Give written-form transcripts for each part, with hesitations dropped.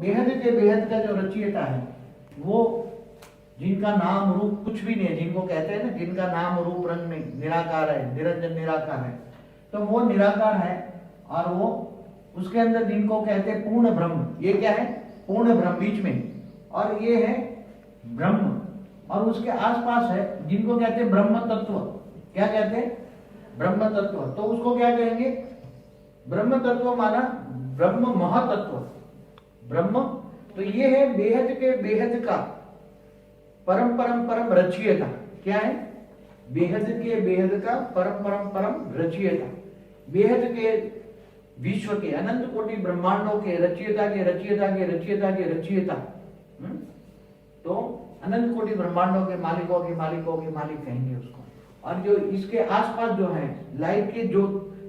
बेहद के बेहद का जो रचयिता है वो जिनका नाम रूप कुछ भी नहीं है, जिनको कहते हैं ना जिनका नाम रूप रंग नहीं, निराकार है, निरंजन निराकार है, तो वो निराकार है। और वो उसके अंदर जिनको कहते हैं पूर्ण ब्रह्म, ये क्या है? पूर्ण ब्रह्म बीच में, और ये है ब्रह्म। और उसके आसपास है जिनको कहते हैं ब्रह्म तत्व। क्या कहते हैं? ब्रह्म तत्व। तो उसको क्या कहेंगे? ब्रह्म तत्व माना ब्रह्म महातत्व, ब्रह्म। तो ये है बेहद के बेहद का परम परम परम रचयिता। क्या है? बेहद के बेहद का परम परम परम रचयिता, बेहद के विश्व के अनंत कोटि ब्रह्मांडों के रचयिता के रचयिता के रचयिता के रचयिता। तो अनंत कोटि ब्रह्मांडों के मालिकों के मालिकों के मालिक कहेंगे उसको। और जो इसके आसपास जो है लाइट के, जो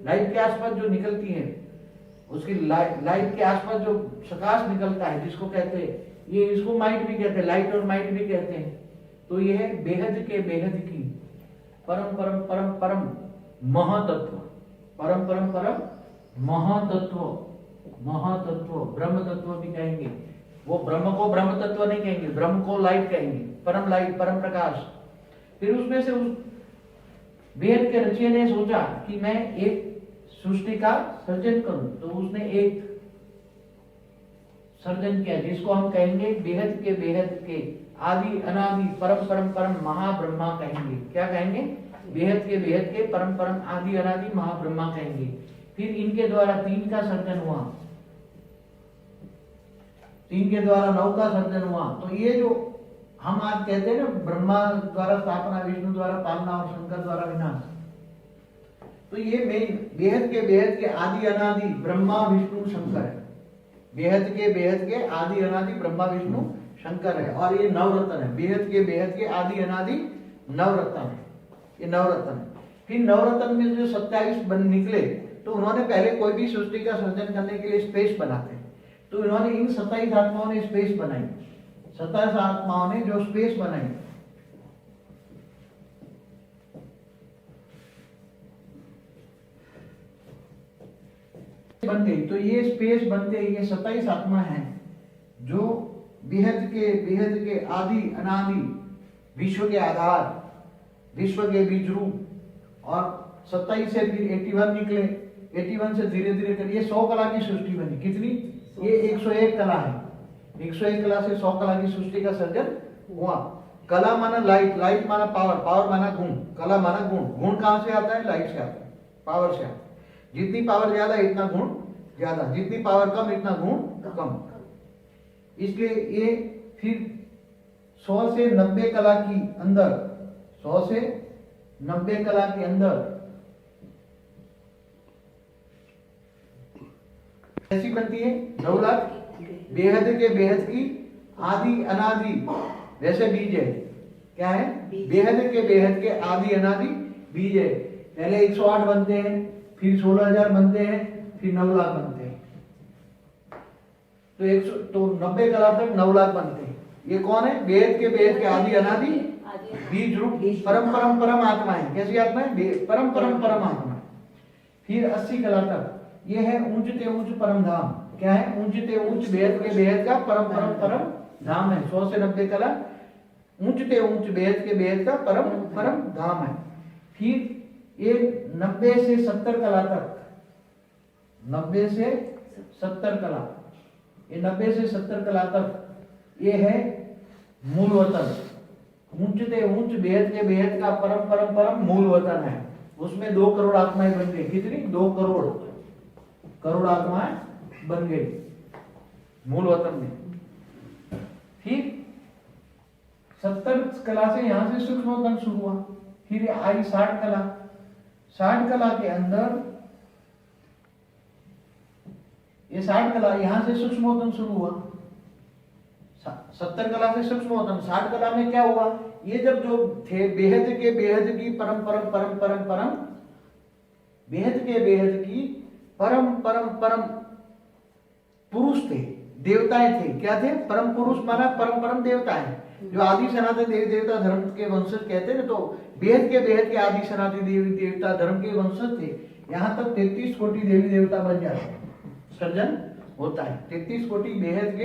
लाइट के आसपास जो निकलती है, उसकी लाइट के आसपास जो प्रकाश निकलता है, जिसको कहते हैं, ये इसको माइट भी कहते हैं, लाइट और माइट भी कहते हैं। तो ये है बेहद के बेहद की परम परम परम परम महातत्व, परम परम परम महातत्व, महातत्व ब्रह्म तत्व भी कहेंगे। वो ब्रह्म को ब्रह्म तत्व नहीं कहेंगे, ब्रह्म को लाइट कहेंगे, परम लाइट, परम प्रकाश। फिर उसमें से उस बेहद के रचयिता ने सोचा कि मैं एक सृष्टि का सर्जन करूं, तो उसने एक सर्जन किया जिसको हम कहेंगे बेहद के आदि अनादि परम परम परम महाब्रह्मा कहेंगे। क्या कहेंगे? बेहद के परम परम आदि अनादि महाब्रह्मा कहेंगे। फिर इनके द्वारा 3 का सर्जन हुआ, 3 के द्वारा 9 का सर्जन हुआ। तो ये जो हम आज कहते हैं ना, ब्रह्मा द्वारा स्थापना, विष्णु द्वारा पालना और शंकर द्वारा विनाश, तो ये मेन बेहद के आदि अनादि ब्रह्मा विष्णु शंकर है। बेहद के आदि अनादि ब्रह्मा विष्णु शंकर है। और ये नवरत्न है, बेहद के आदि अनादि नवरत्न है, ये नवरत्न है। फिर नवरत्न में जो 27 बन निकले, तो उन्होंने पहले कोई भी सृष्टि का सर्जन करने के लिए स्पेस बनाते, तो इन्होंने इन 27 आत्माओं ने स्पेस बनाई, 27 आत्माओं ने जो स्पेस बनाई, बन गई। तो ये स्पेस बनते ये 27 आत्मा हैं जो बेहद के आदि अनादि विश्व के आधार, विश्व के बीज रूप। और 27 से फिर 81 निकले, 81 से धीरे धीरे कर ये 100 कला की सृष्टि बनी। कितनी? ये 101 कला है। 101 कला से 100 कला की सृष्टि का सर्जन हुआ। कला माना लाइट, लाइट माना पावर, पावर माना गुण, कला माना गुण। गुण कहां से आता है? लाइट से आता है, पावर से आता है। जितनी पावर ज्यादा इतना गुण ज्यादा, जितनी पावर कम इतना गुण कम। इसलिए ये फिर 100 से 90 कला की अंदर, 100 से 90 कला के अंदर ऐसी बनती है 9 लाख बेहद के बेहद की आदि अनादि। वैसे बीज है, क्या है? बेहद के बेहद के आदि अनादि बीज है। पहले 108 बनते हैं, फिर 16,000 बनते हैं, फिर 9 लाख बनते हैं। तो 90 कला तक 9 लाख बनते हैं। ये कौन है? बेहद के आदि अनादि बीज रूप परम परम परम आत्मा है। कैसी आत्मा है? परम परम परम आत्मा है। फिर 80 कला तक ये है ऊंचते ऊंच परम धाम। क्या है? ऊंचते ऊंच बेहद के बेहद का परम परम परम धाम है। 100 से 90 कला ऊंचते ऊंच बेहद के बेहद का परम परम धाम है। फिर ये 90 से 70 कला तक, 90 से 70 कला, ये 90 से 70 कला तक ये है मूल वतन। ऊंचते ऊंच बेहद के बेहद का परम परम परम मूल वतन है। उसमें 2 करोड़ आत्माएं बन गई। कितनी? 2 करोड़ आत्माएं बन गई मूल वतन में। फिर 70 कला से यहां से सूक्ष्म वतन शुरू हुआ। फिर आई 60 कला, 60 कला के अंदर ये 60 कला यहां से सूक्ष्म वतन शुरू हुआ। 70 कला से सूक्ष्म वतन, 60 कला में क्या हुआ? ये जब जो थे बेहद के बेहद की परम परम परम परम परम बेहद के बेहद की परम परम परम पुरुष थे, देवताएं थे। क्या थे? परम पुरुष माना परम परम देवता है, जो आदि सनातन देवी देवता धर्म के वंशज कहते हैं। तो बेहद के आदि सनातन देवी देवता धर्म के वंशज थे। यहाँ तक 33 कोटि देवी देवता बन जाते हैं, सर्जन होता है। 33 कोटि बेहद के